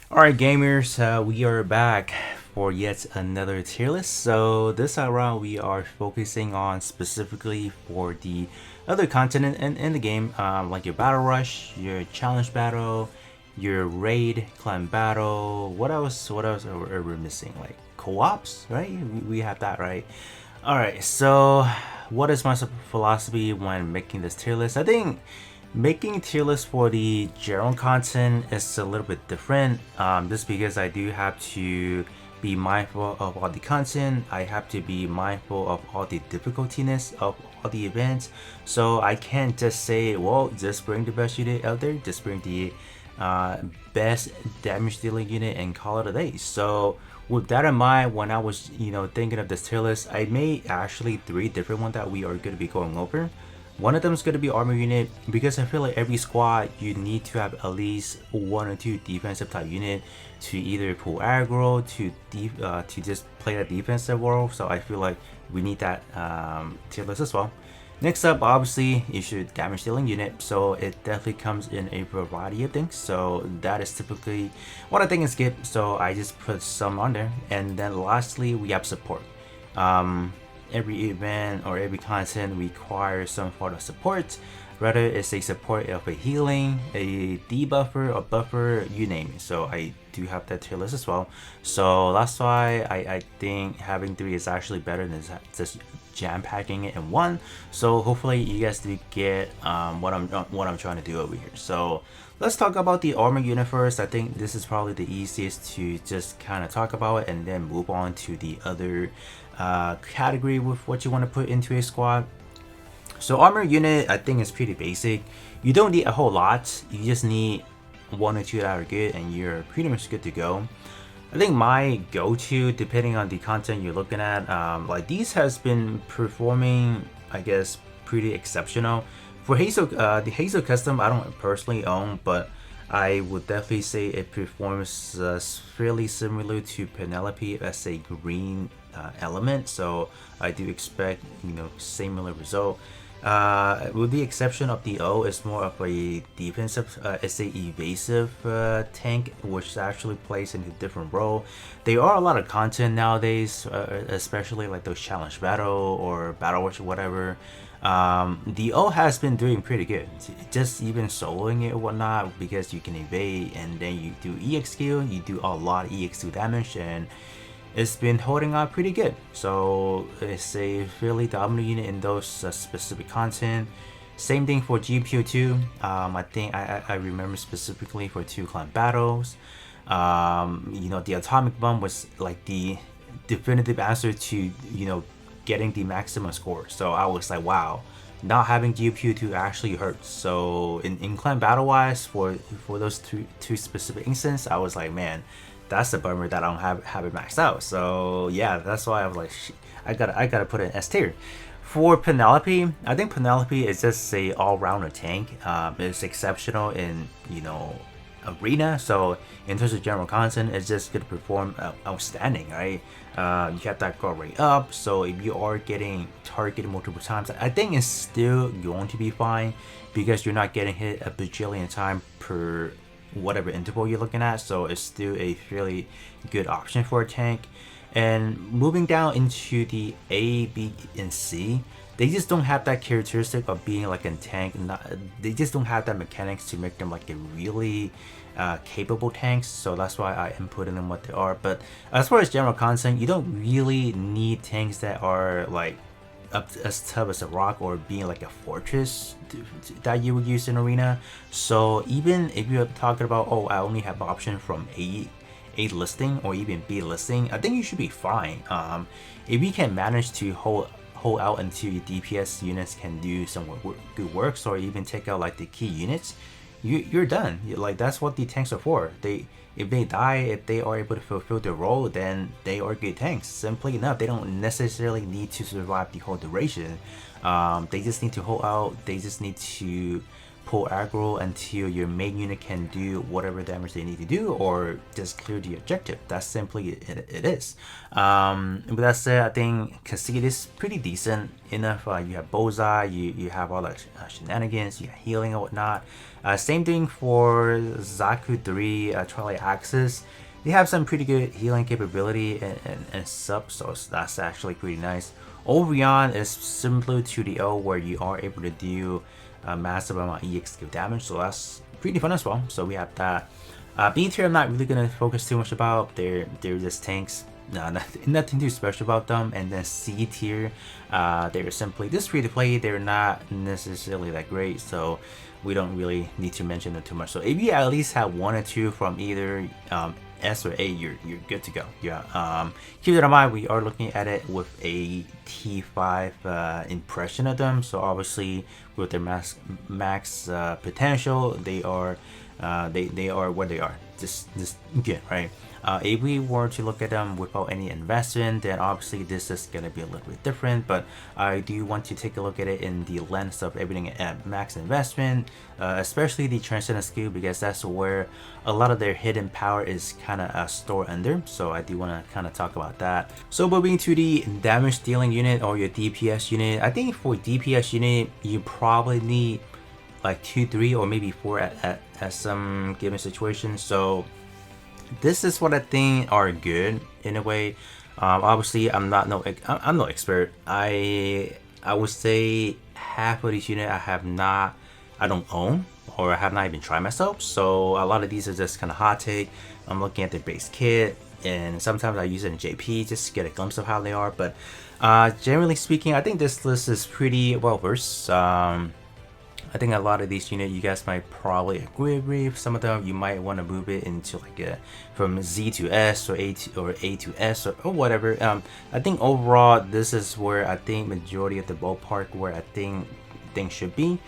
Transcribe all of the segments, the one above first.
Alright gamers, we are back for yet another tier list. So this time around we are focusing on specifically for the other content in the game, like your battle rush, your challenge battle, your raid, clan battle. What else are we missing? Like co-ops, right? We have that, right? Alright, so what is my philosophy when making this tier list? I think making tier list for the general content is a little bit different, just because I do have to be mindful of all the content. I have to be mindful of all the difficultiness of all the events. So I can't just say, well, just bring the best unit out there, just bring the uh, best damage dealing unit and call it a day. So with that in mind, when I was thinking of this tier list, I made actually three different ones that we are going to be going over. One of them is going to be armor unit, because I feel like every squad you need to have at least one or two defensive type unit to either pull aggro to just play the defensive role. So I feel like we need that tier list as well. Next up, obviously, you should damage dealing unit, so it definitely comes in a variety of things. So that is typically what I think is good. So I just put some on there, and then lastly, we have support. Um, every event or every content requires some sort of support, whether it's a support of a healing, a debuffer, or buffer, you name it. So I do have that tier list as well. So that's why I think having three is actually better than just jam packing it in one. So hopefully you guys do get what I'm trying to do over here. So let's talk about the armor unit first. I think this is probably the easiest to just kind of talk about and then move on to the other category with what you want to put into a squad. So armor unit, I think is pretty basic. You don't need a whole lot. You just need one or two that are good, and you're pretty much good to go. I think my go-to, depending on the content you're looking at, like these has been performing, I guess, pretty exceptional. For Hazel, the Hazel custom, I don't personally own, but I would definitely say it performs fairly similar to Penelope as a green element. So I do expect similar result. With the exception of the O, it's more of a defensive, it's a evasive tank, which actually plays into a different role. There are a lot of content nowadays, especially like those challenge battle or battle watch or whatever. The O has been doing pretty good, just even soloing it or whatnot, because you can evade and then you do EX skill, you do a lot of EX2 damage, and it's been holding up pretty good. So it's a fairly dominant unit in those specific content. Same thing for GPO2. I think I remember specifically for two clan battles. The atomic bomb was like the definitive answer to getting the maximum score. So I was like, wow, not having GPU2 actually hurts. So in clan battle wise, for those two specific instances, I was like, man, that's a bummer that I don't have it maxed out. So yeah, that's why I was like, I gotta put it in S tier. For Penelope, I think Penelope is just a all-rounder tank. It's exceptional in arena. So in terms of general content, it's just gonna perform outstanding, right? You have that guard rate up, so if you are getting targeted multiple times, I think it's still going to be fine, because you're not getting hit a bajillion time per whatever interval you're looking at. So it's still a fairly good option for a tank. And moving down into the A, B, and C, they just don't have that characteristic of being like a tank. They just don't have that mechanics to make them like a really capable tanks. So that's why I am putting them what they are. But as far as general content, you don't really need tanks that are like up as tough as a rock or being like a fortress that you would use in arena. So even if you're talking about, oh, I only have option from A listing or even B listing, I think you should be fine. If you can manage to hold out until your DPS units can do some good works, or even take out like the key units, you're done. Like that's what the tanks are for. If they die, if they are able to fulfill their role, then they are good tanks. Simply enough, they don't necessarily need to survive the whole duration. They just need to hold out. They just need to pull aggro until your main unit can do whatever damage they need to do, or just clear the objective. That's simply it is. With that said, I think Conceit is pretty decent enough. You have Bullseye, you have all the shenanigans, you have healing and whatnot. Same thing for Zaku 3 Twilight Axis. They have some pretty good healing capability and sub, so that's actually pretty nice. Ovion is similar to the O, where you are able to do a massive amount of EX skill damage, so that's pretty fun as well. So we have that. B tier I'm not really gonna focus too much about. They're just tanks. No, nothing too special about them. And then C tier, they're simply just free to play. They're not necessarily that great, so we don't really need to mention them too much. So if you at least have one or two from either S or A, you're good to go. Yeah. Keep that in mind. We are looking at it with a T5 impression of them. So obviously, with their max potential, they are what they are. Just good, right? If we were to look at them without any investment, then obviously this is going to be a little bit different, but I do want to take a look at it in the lens of everything at max investment, especially the Transcendent skill, because that's where a lot of their hidden power is kind of stored under, so I do want to kind of talk about that. So moving to the damage dealing unit, or your DPS unit, I think for DPS unit, you probably need like 2, 3, or maybe 4 at some given situation. So this is what I think are good in a way. Obviously, I'm no expert. I would say half of these units I don't own, or I have not even tried myself. So a lot of these are just kind of hot take. I'm looking at their base kit, and sometimes I use it in JP just to get a glimpse of how they are. But generally speaking, I think this list is pretty well versed. I think a lot of these units you guys might probably agree with. Some of them you might want to move it into like from Z to S, or A to S, or whatever. I think overall this is where I think majority of the ballpark where I think things should be.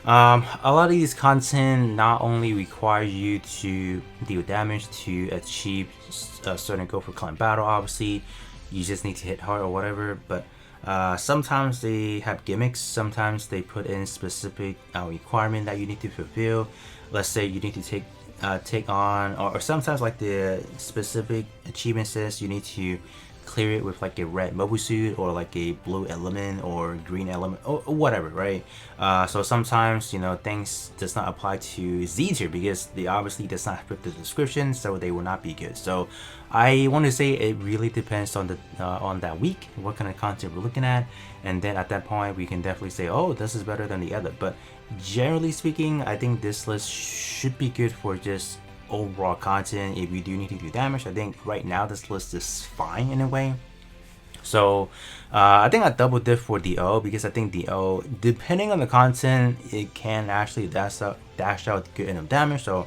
A lot of these content not only require you to deal damage to achieve a certain goal for clan battle. Obviously, you just need to hit hard or whatever, but sometimes they have gimmicks. Sometimes they put in specific requirement that you need to fulfill. Let's say you need to take on, or sometimes like the specific achievement says you need to clear it with like a red mobile suit, or like a blue element, or green element, or whatever, right? So sometimes, you know, things does not apply to Z tier because they obviously does not fit the description, so they will not be good. So I want to say it really depends on the on that week, what kind of content we're looking at, and then at that point we can definitely say, oh, this is better than the other. But generally speaking, I think this list should be good for just overall content. If you do need to do damage, I think right now this list is fine in a way. So I think I double dip for the O, because I think the O, depending on the content, it can actually dash out good enough damage. So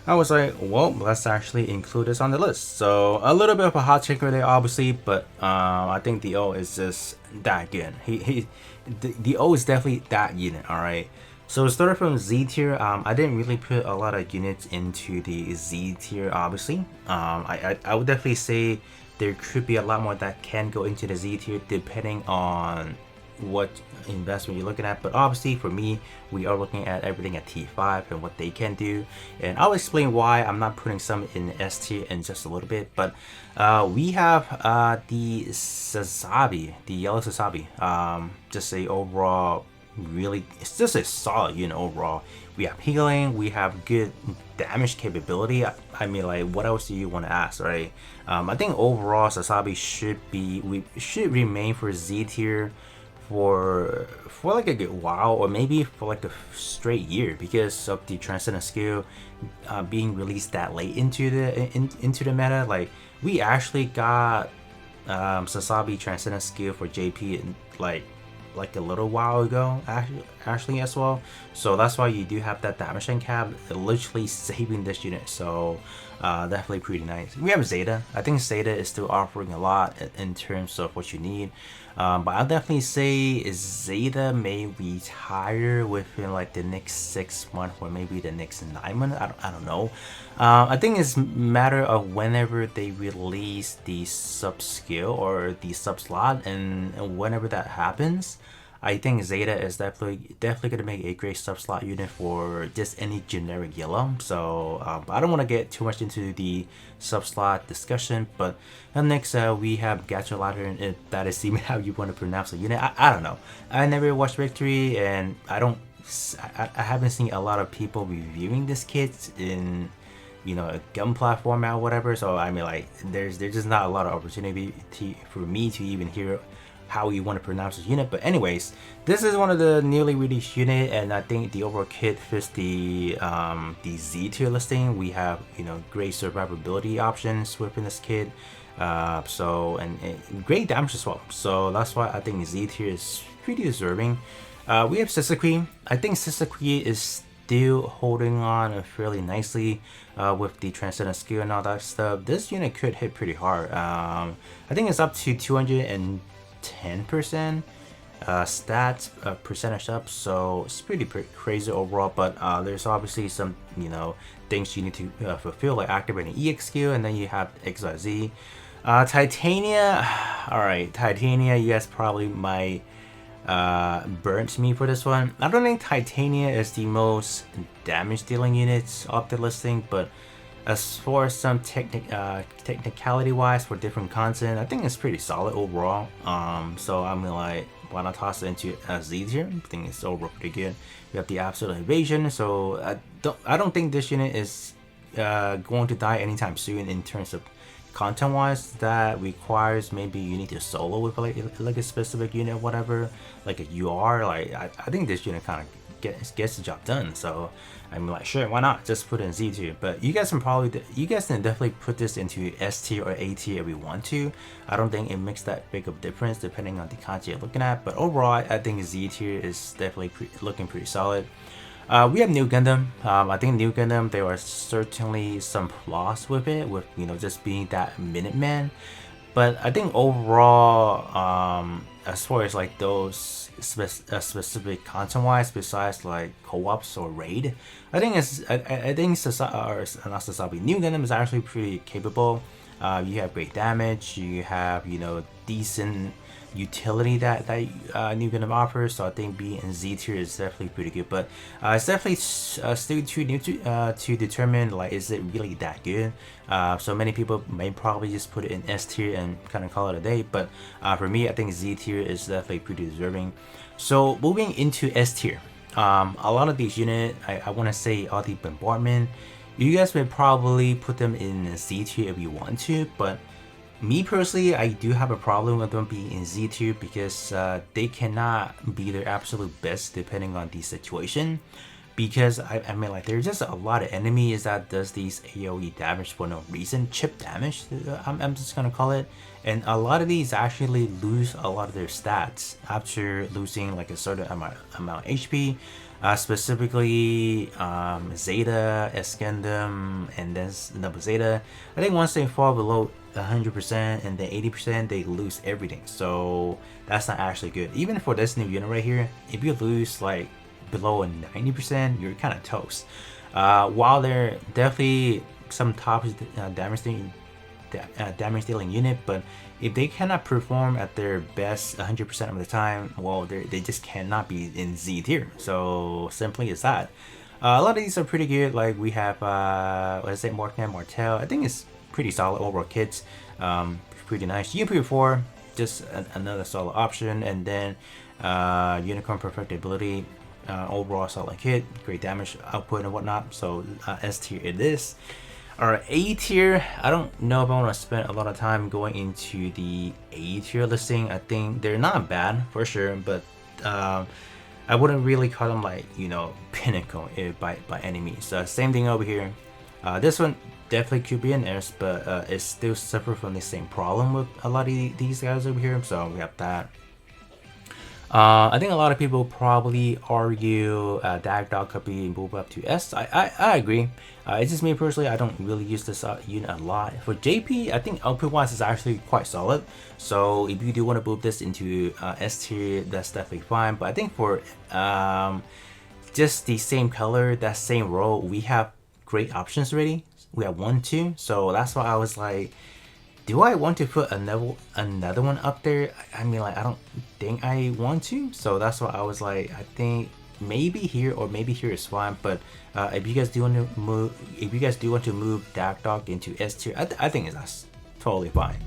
I was like, well, let's actually include this on the list. So a little bit of a hot taker there, obviously, but I think the O is just that good. The O is definitely that unit. All right. So starting from Z tier, I didn't really put a lot of units into the Z tier, obviously. I would definitely say there could be a lot more that can go into the Z tier depending on what investment you're looking at. But obviously for me, we are looking at everything at T5 and what they can do. And I'll explain why I'm not putting some in S tier in just a little bit. But we have the Sazabi, the yellow Sazabi. Just a overall, really, it's just a solid unit overall. We have healing, we have good damage capability. I mean, like, what else do you want to ask, right? I think overall Sazabi should remain for Z tier for like a good while, or maybe for like a straight year, because of the Transcendent skill being released that late into the meta. Like, we actually got Sazabi Transcendent skill for JP in like a little while ago, actually as well. So that's why you do have that damage cap, literally saving this unit. So definitely pretty nice. We have Zeta. I think Zeta is still offering a lot in terms of what you need. But I'll definitely say Zeta may retire within like the next 6 months, or maybe the next 9 months. I don't know. I think it's a matter of whenever they release the sub skill or the sub slot, and whenever that happens, I think Zeta is definitely gonna make a great sub slot unit for just any generic yellow. So I don't want to get too much into the sub slot discussion, but next we have Gacha Ladder, and that is even how you want to pronounce the unit. I don't know. I never watched Victory, and I haven't seen a lot of people reviewing this kit in a gunpla format or whatever. So I mean, like, there's just not a lot of opportunity for me to even hear how you want to pronounce this unit. But anyways, this is one of the newly released unit, and I think the overall kit fits the Z tier listing. We have great survivability options within this kit, and great damage as well. So that's why I think Z tier is pretty deserving. We have Sisakui. I think Sisakui is still holding on fairly nicely with the transcendent skill and all that stuff. This unit could hit pretty hard. I think it's up to 210% stats percentage up, so it's pretty crazy overall. But there's obviously some things you need to fulfill, like activating EX skill, and then you have XYZ. Titania, all right, Titania, you guys probably might burnt me for this one. I don't think Titania is the most damage dealing units of the listing, but as far as some technicality wise for different content, I think it's pretty solid overall. So I'm gonna like, why not toss it into Z tier? I think it's overall pretty good. We have the absolute invasion, so I don't think this unit is going to die anytime soon in terms of content wise. That requires maybe you need to solo with like a specific unit or whatever, like a UR. Like I think this unit kind of gets the job done. So I'm like, sure, why not just put it in Z tier? But you guys can definitely put this into S tier or A tier if you want to. I don't think it makes that big of a difference depending on the content you're looking at, but overall I think Z tier is definitely looking pretty solid. We have New Gundam. I think New Gundam, there are certainly some flaws with it, with just being that Minuteman. But I think overall, as far as like those specific content-wise, besides like co-ops or raid, I think not Sasabi. New Gundam is actually pretty capable. You have great damage. You have decent utility that New Gundam offers, so I think B and Z tier is definitely pretty good, but it's definitely still too new to determine like is it really that good. So many people may probably just put it in S tier and kind of call it a day, but for me I think Z tier is definitely pretty deserving. So moving into S tier, a lot of these units, I want to say all the bombardment, you guys may probably put them in Z tier if you want to, but me personally, I do have a problem with them being in Z tier because they cannot be their absolute best depending on the situation. Because I mean, like, there's just a lot of enemies that does these AoE damage for no reason, chip damage, I'm just gonna call it. And a lot of these actually lose a lot of their stats after losing like a certain amount of HP. Specifically Zeta, Gundam, and then Double Zeta. I think once they fall below 100% and then 80%, they lose everything. So that's not actually good. Even for this new unit right here, if you lose like below a 90%, you're kind of toast. While they're definitely some top damage dealing unit, but if they cannot perform at their best 100% of the time, well, they just cannot be in Z tier. So simply as that. A lot of these are pretty good. Like we have Morgan Martel. I think it's pretty solid overall kits. Pretty nice. UP4, just another solid option, and then Unicorn Perfectibility. Overall solid kit, great damage output and whatnot. So S tier it is. Alright, A tier, I don't know if I want to spend a lot of time going into the A tier listing. I think they're not bad for sure, but I wouldn't really call them like pinnacle by any means. Same thing over here. This one definitely could be an S, but it still suffers from the same problem with a lot of these guys over here. So we have that. I think a lot of people probably argue Dagdog could be moved up to S. I agree. It's just me personally, I don't really use this unit a lot. For JP, I think output wise is actually quite solid. So if you do want to move this into S tier, that's definitely fine. But I think for just the same color, that same role, we have great options already. We have 1, 2. So that's why I was like, Do I want to put another one up there? I mean, like, I don't think I want to. So that's why I was like, I think maybe here or maybe here is fine. But if you guys do want to move, Dark Dog into S tier, I think that's totally fine.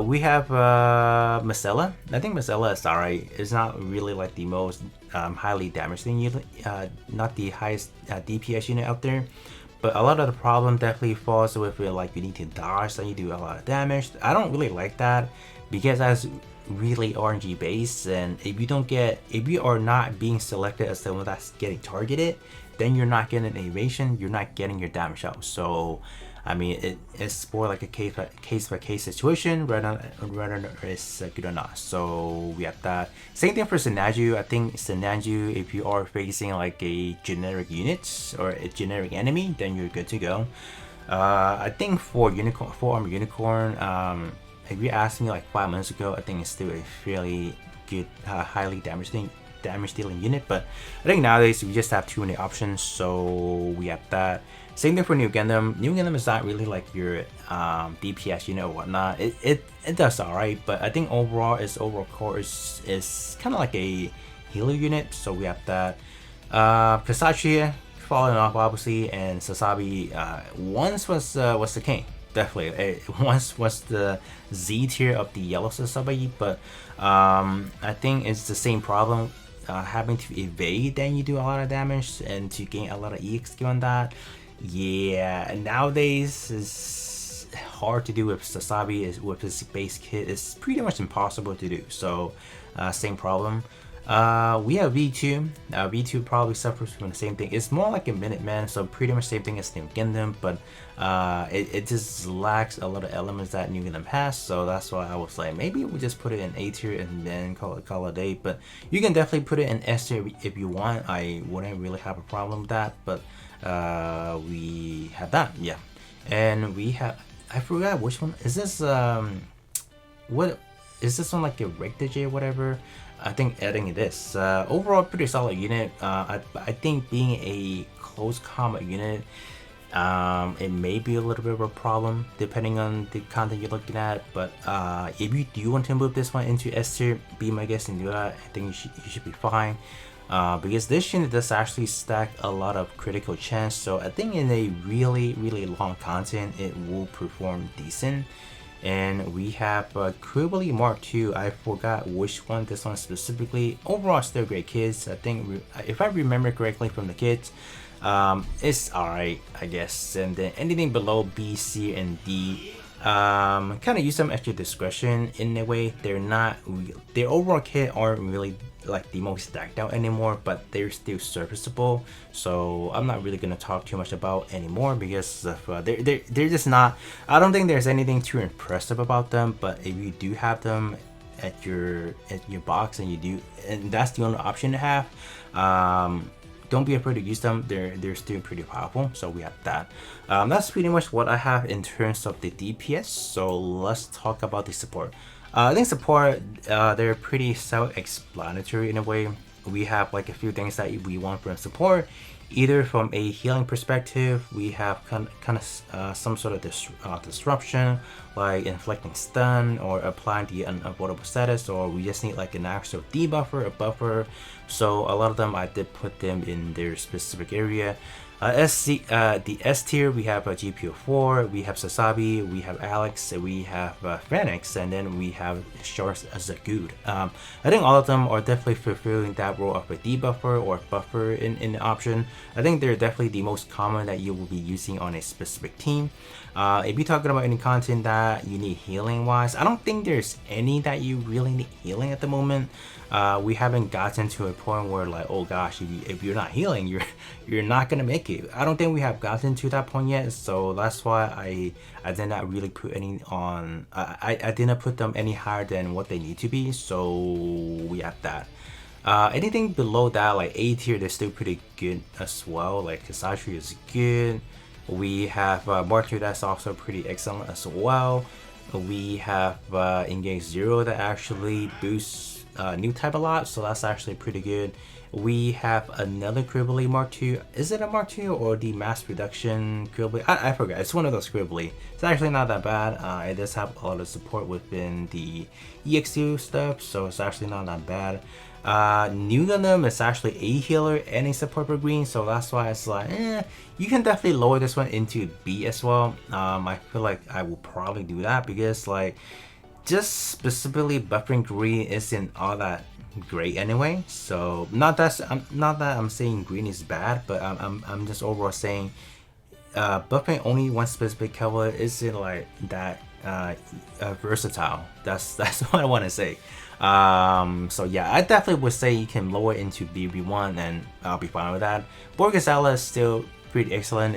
We have Marcella. I think Marcella is alright. It's not really like the most highly damaging unit, not the highest DPS unit out there. But a lot of the problem definitely falls with it, like you need to dodge and you do a lot of damage. I don't really like that because that's really RNG based, and if you are not being selected as the one that's getting targeted, then you're not getting an evasion, you're not getting your damage out. So I mean, it's more like a case by case situation rather than it's good or not. So we have that. Same thing for Senaju. I think Senaju, if you are facing like a generic unit or a generic enemy, then you're good to go. I think for Armor Unicorn, if you asked me like 5 months ago, I think it's still a fairly good, highly damage dealing unit. But I think nowadays we just have too many options, so we have that. Same thing for New Gundam. New Gundam is not really like your DPS unit or whatnot. It does alright, but I think overall its overall core is kind of like a healer unit, so we have that. Kasachi falling off obviously, and Sasabi once was the king. Definitely, it once was the Z tier of the yellow Sasabi, but I think it's the same problem. Having to evade, then you do a lot of damage, and to gain a lot of EXP on that. Yeah, nowadays it's hard to do with Sasabi. With his base kit, it's pretty much impossible to do. So same problem. We have V2. V2 probably suffers from the same thing. It's more like a Minuteman, so pretty much same thing as New Gundam, but it just lacks a lot of elements that New Gundam has. So that's why I was like, maybe we just put it in A tier and then call it a day. But you can definitely put it in S tier if you want. I wouldn't really have a problem with that. But we have that, yeah. And we have, I forgot which one is this. What is this one, like a Rectage or whatever? I think adding this overall pretty solid unit. I think being a close combat unit, it may be a little bit of a problem depending on the content you're looking at. But if you do want to move this one into S tier, be my guest and do that. I think you should be fine. Because this unit does actually stack a lot of critical chance, so I think in a really long content it will perform decent. And we have Quibbly Mark II. I forgot which one, this one specifically. Overall still great kids. I think if I remember correctly from the kids, it's alright, I guess. And then anything below B, C, and D, kind of use some extra discretion in a way. Their overall kit aren't really like the most stacked out anymore, but they're still serviceable. So I'm not really gonna talk too much about anymore because of, they're just not. I don't think there's anything too impressive about them. But if you do have them at your box and that's the only option to have, don't be afraid to use them. They're still pretty powerful. So we have that. That's pretty much what I have in terms of the DPS. So let's talk about the support. I think support, they're pretty self-explanatory in a way. We have like a few things that we want from support. Either from a healing perspective, we have kind of some sort of disruption, like inflicting stun or applying the unavoidable status, or we just need like an actual debuffer, a buffer. So a lot of them I did put them in their specific area. The S tier, we have GPO4, we have Sasabi, we have Alex, we have Phoenix, and then we have Shores as a good. I think all of them are definitely fulfilling that role of a debuffer or buffer in the option. I think they're definitely the most common that you will be using on a specific team. If you're talking about any content that you need healing wise, I don't think there's any that you really need healing at the moment. We haven't gotten to a point where like, oh gosh, if you're not healing, you're not gonna make it. I don't think we have gotten to that point yet, so that's why I did not really put any on. I did not put them any higher than what they need to be, so we have that. Anything below that, like A tier, they're still pretty good as well. Like Kasashi is good. We have Mark II, that's also pretty excellent as well. We have Engage 0 that actually boosts new type a lot, so that's actually pretty good. We have another Cribbly Mark II. Is it a Mark II or the mass production Cribbly? I forgot. It's one of those Cribbly. It's actually not that bad. It does have a lot of support within the EX2 stuff, so it's actually not that bad. New Gundam is actually a healer and a support for green, so that's why it's like, you can definitely lower this one into B as well. I feel like I will probably do that because like, just specifically buffering green isn't all that great anyway. So not that I'm saying green is bad, but I'm just overall saying buffing only one specific color isn't like that versatile. That's what I want to say. So yeah, I definitely would say you can lower it into BB1 and I'll be fine with that. Borgasala is still pretty excellent.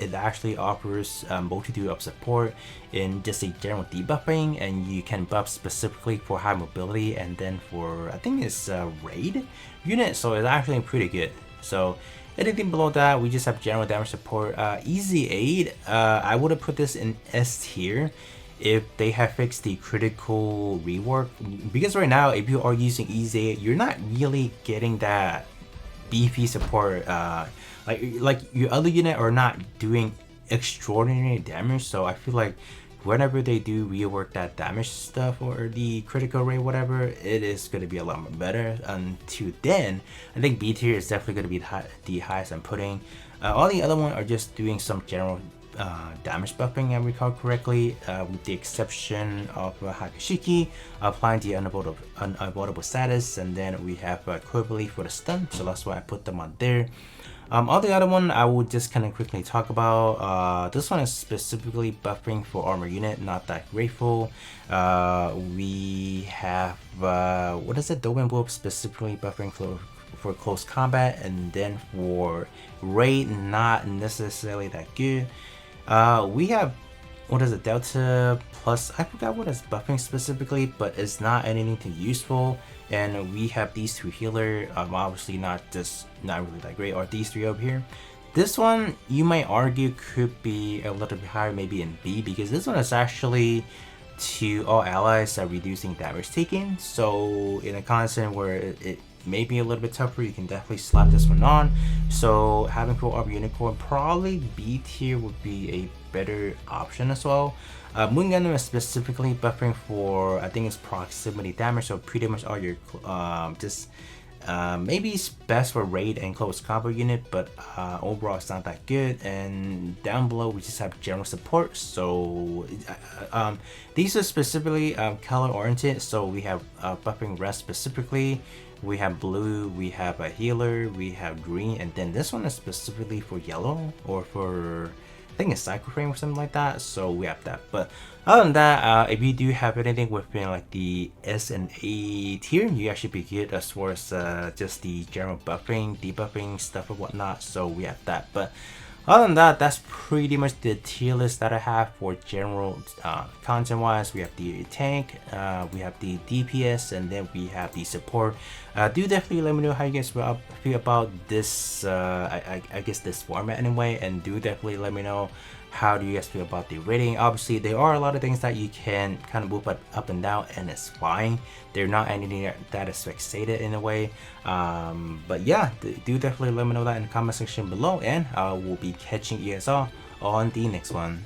It actually offers a multitude of support in just a general debuffing, and you can buff specifically for high mobility and then for, I think it's raid unit, so it's actually pretty good. So anything below that, we just have general damage support. Easy aid, I would have put this in S tier if they have fixed the critical rework, because right now if you are using easy aid, you're not really getting that beefy support. Like your other unit are not doing extraordinary damage, so I feel like whenever they do rework that damage stuff or the critical rate, whatever, it is going to be a lot more better. Until then, I think B tier is definitely going to be the highest I'm putting. All the other ones are just doing some general damage buffing, I recall correctly, with the exception of Hakashiki applying the unavoidable status, and then we have Quibbly for the stun, so that's why I put them on there. All the other one I would just kind of quickly talk about. This one is specifically buffing for armor unit, not that grateful. We have what is it? Doben Whoop specifically buffing for close combat, and then for raid, not necessarily that good. We have, what is it, Delta plus, I forgot what is buffing specifically, but it's not anything too useful. And we have these two healer, obviously not really that great, or these three over here. This one, you might argue, could be a little bit higher, maybe in B, because this one is actually to all allies reducing damage taken. So in a constant where it may be a little bit tougher, you can definitely slap this one on. So having full armor unicorn, probably B tier would be a better option as well. Moon Gundam is specifically buffing for, I think it's proximity damage, so pretty much all your maybe it's best for raid and close combat unit, but overall it's not that good. And down below we just have general support, so these are specifically color oriented, so we have buffing rest specifically, we have blue, we have a healer, we have green, and then this one is specifically for yellow, or for, I think it's cycle frame or something like that, so we have that. But other than that, if you do have anything within like the S and A tier, you actually be good as far as just the general buffing, debuffing stuff or whatnot, so we have that. But other than that, that's pretty much the tier list that I have for general content wise. We have the tank, we have the DPS, and then we have the support. Do definitely let me know how you guys feel about this, I guess this format anyway, and do definitely let me know how do you guys feel about the rating. Obviously there are a lot of things that you can kind of move up and down, and it's fine. They're not anything that is fixated in a way, but yeah, do definitely let me know that in the comment section below, and I will be catching you guys all on the next one.